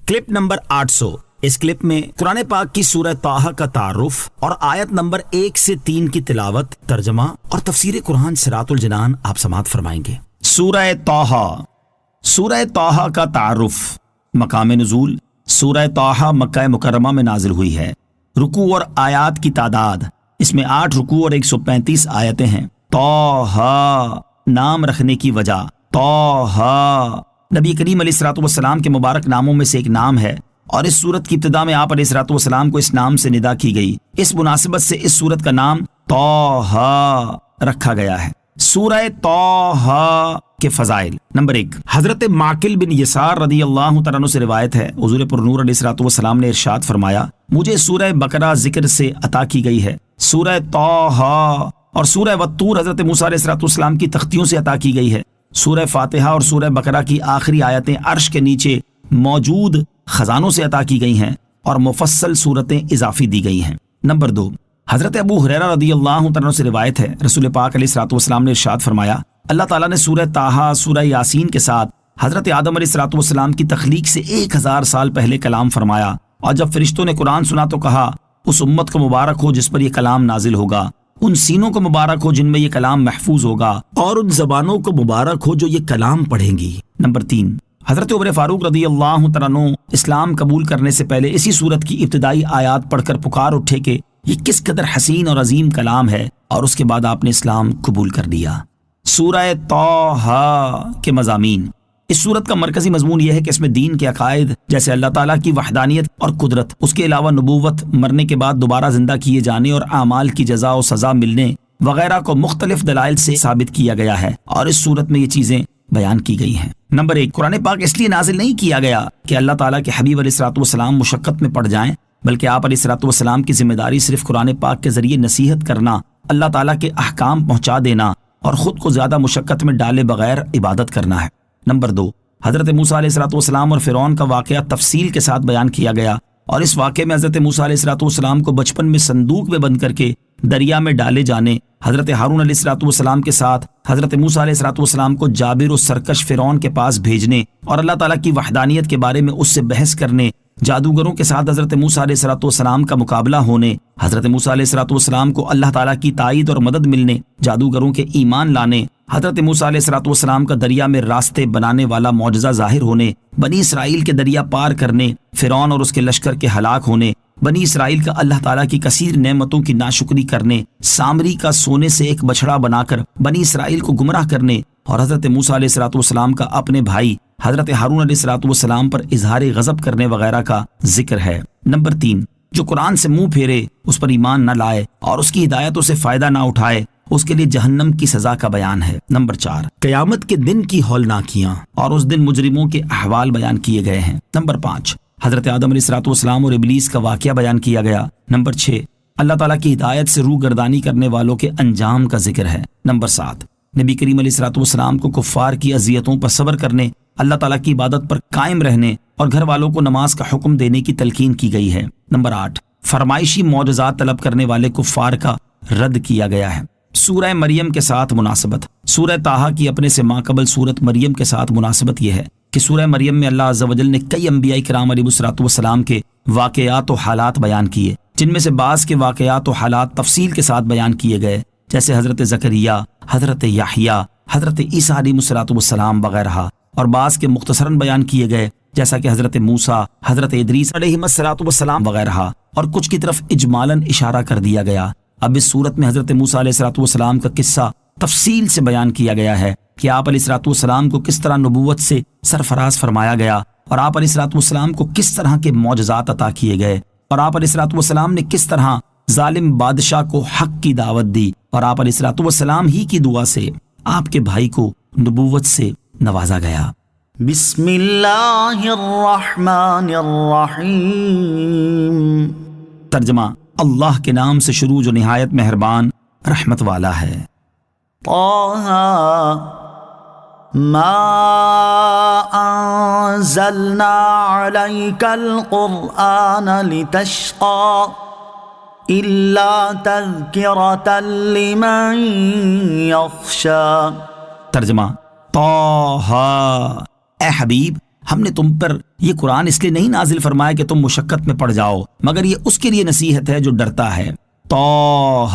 Clip number 800۔ اس clip میں قرآن پاک کی سورہ طٰہٰ کا تعارف اور آیت نمبر 1 سے 3 کی تلاوت، ترجمہ اور تفسیر قرآن صراط الجنان آپ سماعت فرمائیں گے۔ سورہ طٰہٰ۔ سورہ طٰہٰ کا تعارف۔ مقام نزول: سورہ طٰہٰ مکہ مکرمہ میں نازل ہوئی ہے۔ رکوع اور آیات کی تعداد: اس میں 8 رکوع اور 135 آیتیں ہیں۔ طٰہٰ نام رکھنے کی وجہ: طٰہٰ نبی کریم علیہ الصلوۃ والسلام کے مبارک ناموں میں سے ایک نام ہے، اور اس سورت کی ابتدا میں آپ علیہ الصلوۃ والسلام کو اس نام سے ندا کی گئی۔ اس مناسبت سے اس سورت کا نام طٰہٰ رکھا گیا ہے۔ سورہ طٰہٰ کے فضائل: نمبر 1، حضرت معقل بن یسار رضی اللہ تعالیٰ عنہ سے روایت ہے، حضور پر نور علیہ الصلوۃ والسلام نے ارشاد فرمایا، مجھے سورہ بقرہ ذکر سے عطا کی گئی ہے، سورہ طٰہٰ اور سورہ والطور حضرت موسیٰ علیہ الصلوۃ والسلام کی تختیوں سے عطا کی گئی ہے۔ سورہ فاتحہ اور سورہ بقرہ کی آخری آیتیں عرش کے نیچے موجود خزانوں سے عطا کی گئی ہیں اور مفصل صورتیں اضافی دی گئی ہیں۔ نمبر 2، حضرت ابو ہریرہ رضی اللہ تعالیٰ عنہ سے روایت ہے، رسول پاک علیہ الصلوۃ والسلام نے ارشاد فرمایا، اللہ تعالیٰ نے سورہ طٰہٰ، سورہ یاسین کے ساتھ حضرت آدم علیہ الصلوۃ والسلام کی تخلیق سے 1000 سال پہلے کلام فرمایا، اور جب فرشتوں نے قرآن سنا تو کہا، اس امت کو مبارک ہو جس پر یہ کلام نازل ہوگا، ان سینوں کو مبارک ہو جن میں یہ کلام محفوظ ہوگا، اور ان زبانوں کو مبارک ہو جو یہ کلام پڑھیں گی۔ نمبر 3، حضرت عمر فاروق رضی اللہ تعالیٰ عنہ اسلام قبول کرنے سے پہلے اسی سورت کی ابتدائی آیات پڑھ کر پکار اٹھے کہ یہ کس قدر حسین اور عظیم کلام ہے، اور اس کے بعد آپ نے اسلام قبول کر لیا۔ سورہ طٰہٰ کے مضامین: اس سورت کا مرکزی مضمون یہ ہے کہ اس میں دین کے عقائد جیسے اللہ تعالیٰ کی وحدانیت اور قدرت، اس کے علاوہ نبوت، مرنے کے بعد دوبارہ زندہ کیے جانے اور اعمال کی جزا و سزا ملنے وغیرہ کو مختلف دلائل سے ثابت کیا گیا ہے، اور اس سورت میں یہ چیزیں بیان کی گئی ہیں۔ نمبر 1، قرآن پاک اس لیے نازل نہیں کیا گیا کہ اللہ تعالیٰ کے حبیب علیہ الصلوۃ والسلام مشقت میں پڑ جائیں، بلکہ آپ علیہ الصلوۃ والسلام کی ذمہ داری صرف قرآن پاک کے ذریعے نصیحت کرنا، اللہ تعالیٰ کے احکام پہنچا دینا اور خود کو زیادہ مشقت میں ڈالے بغیر عبادت کرنا ہے۔ نمبر 2، حضرت موسیٰ علیہ الصلوۃ والسلام اور فرعون کا واقعہ تفصیل کے ساتھ بیان کیا گیا، اور اس واقعے میں حضرت موسیٰ علیہ الصلوۃ والسلام کو بچپن میں صندوق میں بند کر کے دریا میں ڈالے جانے، حضرت ہارون علیہ الصلوۃ والسلام کے ساتھ حضرت موسیٰ علیہ الصلوۃ والسلام کو جابر و سرکش فرعون کے پاس بھیجنے اور اللہ تعالیٰ کی وحدانیت کے بارے میں اس سے بحث کرنے، جادوگروں کے ساتھ حضرت موسیٰ علیہ الصلوۃ والسلام کا مقابلہ ہونے، حضرت موسیٰ علیہ الصلوۃ والسلام کو اللہ تعالیٰ کی تائید اور مدد ملنے، جادوگروں کے ایمان لانے، حضرت موسیٰ علیہ الصلوۃ والسلام کا دریا میں راستے بنانے والا معجزہ ظاہر ہونے، بنی اسرائیل کے دریا پار کرنے، فرعون اور اس کے لشکر کے ہلاک ہونے، بنی اسرائیل کا اللہ تعالیٰ کی کثیر نعمتوں کی ناشکری کرنے، سامری کا سونے سے ایک بچڑا بنا کر بنی اسرائیل کو گمراہ کرنے، اور حضرت موسیٰ علیہ الصلوۃ والسلام کا اپنے بھائی حضرت ہارون علیہ الصلوۃ والسلام پر اظہار غضب کرنے وغیرہ کا ذکر ہے۔ نمبر 3، جو قرآن سے منہ پھیرے، اس پر ایمان نہ لائے اور اس کی ہدایتوں سے فائدہ نہ اٹھائے، اس کے لیے جہنم کی سزا کا بیان ہے۔ نمبر 4، قیامت کے دن کی ہولناکیاں اور اس دن مجرموں کے احوال بیان کیے گئے ہیں۔ نمبر 5، حضرت آدم علیہ الصلوۃ والسلام اور ابلیس کا واقعہ بیان کیا گیا۔ نمبر 6، اللہ تعالیٰ کی ہدایت سے روگردانی کرنے والوں کے انجام کا ذکر ہے۔ نمبر 7، نبی کریم علیہ الصلوۃ والسلام کو کفار کی اذیتوں پر صبر کرنے، اللہ تعالیٰ کی عبادت پر قائم رہنے اور گھر والوں کو نماز کا حکم دینے کی تلقین کی گئی ہے۔ نمبر 8، فرمائشی معجزات طلب کرنے والے کفار کا رد کیا گیا ہے۔ سورہ مریم کے ساتھ مناسبت: سورہ طٰہٰ کی اپنے سے ماقبل سورت مریم کے ساتھ مناسبت یہ ہے کہ سورہ مریم میں اللہ عز و جل نے کئی انبیاء کرام علیہ الصلوۃ والسلام کے واقعات و حالات بیان کیے، جن میں سے بعض کے واقعات و حالات تفصیل کے ساتھ بیان کیے گئے، جیسے حضرت زکریا، حضرت یحییٰ، حضرت عیسیٰ علیہ الصلوۃ والسلام وغیرہ، اور بعض کے مختصراً بیان کیے گئے جیسا کہ حضرت موسیٰ، حضرت ادریس علیہ الصلوۃ والسلام وغیرہ، اور کچھ کی طرف اجمالاً اشارہ کر دیا گیا۔ اب اس صورت میں حضرت موسیٰ علیہ الصلوۃ والسلام کا قصہ تفصیل سے بیان کیا گیا ہے کہ آپ علیہ الصلوۃ والسلام کو کس طرح نبوت سے سرفراز فرمایا گیا، اور آپ علیہ الصلوۃ والسلام کو کس طرح کے معجزات عطا کیے گئے، اور آپ علیہ الصلوۃ والسلام نے کس طرح ظالم بادشاہ کو حق کی دعوت دی، اور آپ علیہ الصلوۃ والسلام ہی کی دعا سے آپ کے بھائی کو نبوت سے نوازا گیا۔ بسم اللہ الرحمن الرحیم۔ ترجمہ: اللہ کے نام سے شروع جو نہایت مہربان رحمت والا ہے۔ طٰہٰ ما انزلنا علیک القرآن لتشقى الا تذکرۃ لمن یخشی۔ ترجمہ: طٰہٰ، اے حبیب، ہم نے تم پر یہ قرآن اس لیے نہیں نازل فرمایا کہ تم مشقت میں پڑ جاؤ، مگر یہ اس کے لیے نصیحت ہے جو ڈرتا ہے۔ طٰ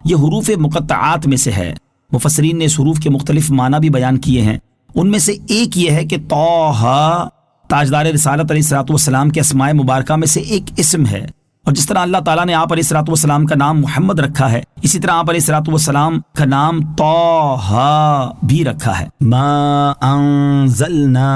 یہ حروف مقطعات میں سے ہے۔ مفسرین نے اس حروف کے مختلف معنی بھی بیان کیے ہیں، ان میں سے ایک یہ ہے کہ طٰ تاجدار رسالت علیہ الصلوۃ والسلام کے اسماء مبارکہ میں سے ایک اسم ہے، اور جس طرح اللہ تعالیٰ نے آپ علیہ الصلوۃ والسلام کا نام محمد رکھا ہے، اسی طرح آپ علیہ الصلوۃ والسلام کا نام طٰ بھی رکھا ہے۔ ما انزلنا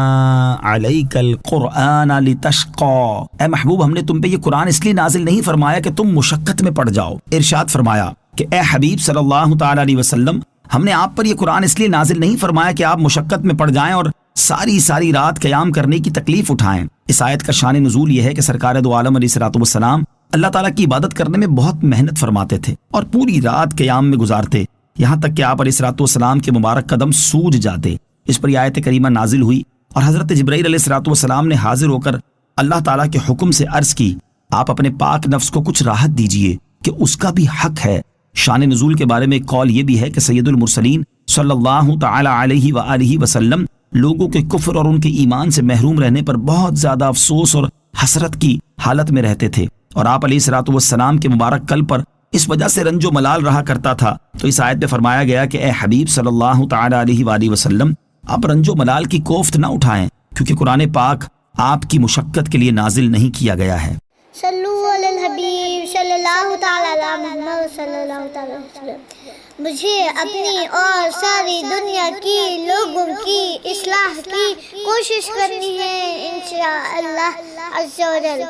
علیک القرآن لتشقى، اے محبوب ہم نے تم پہ یہ قرآن اس لیے نازل نہیں فرمایا کہ تم مشقت میں پڑ جاؤ۔ ارشاد فرمایا کہ اے حبیب صلی اللہ تعالی علیہ وسلم، ہم نے آپ پر یہ قرآن اس لیے نازل نہیں فرمایا کہ آپ مشقت میں پڑ جائیں اور ساری رات قیام کرنے کی تکلیف اٹھائیں۔ اس آیت کا شان نزول یہ ہے کہ سرکار دو عالم علیہ الصلوۃ والسلام اللہ تعالیٰ کی عبادت کرنے میں بہت محنت فرماتے تھے اور پوری رات قیام میں گزارتے، یہاں تک کہ آپ علیہ الصلوۃ والسلام کے مبارک قدم سوج جاتے۔ اس پر یہ آیت کریمہ نازل ہوئی اور حضرت جبرائیل علیہ الصلوۃ والسلام نے حاضر ہو کر اللہ تعالیٰ کے حکم سے عرض کی، آپ اپنے پاک نفس کو کچھ راحت دیجئے کہ اس کا بھی حق ہے۔ شان نزول کے بارے میں ایک قول یہ بھی ہے کہ سید المرسلین صلی اللہ تعالی علیہ وآلہ وسلم لوگوں کے کفر اور ان کے ایمان سے محروم رہنے پر بہت زیادہ افسوس اور حسرت کی حالت میں رہتے تھے، اور آپ علیہ الصلوۃ والسلام کے مبارک قلب پر اس وجہ سے رنج و ملال رہا کرتا تھا۔ تو اس آیت میں فرمایا گیا کہ اے حبیب صلی اللہ تعالی علیہ وآلہ وسلم، آپ رنج و ملال کی کوفت نہ اٹھائیں، کیونکہ قرآن پاک آپ کی مشقت کے لیے نازل نہیں کیا گیا ہے۔ صلو علی الحبیب صلی اللہ تعالی علی محمد صلی اللہ تعالی علیہ وسلم۔ مجھے اپنی اور ساری دنیا کی لوگوں کی اصلاح کی کوشش کرنی ہے انشاءاللہ عز و جل۔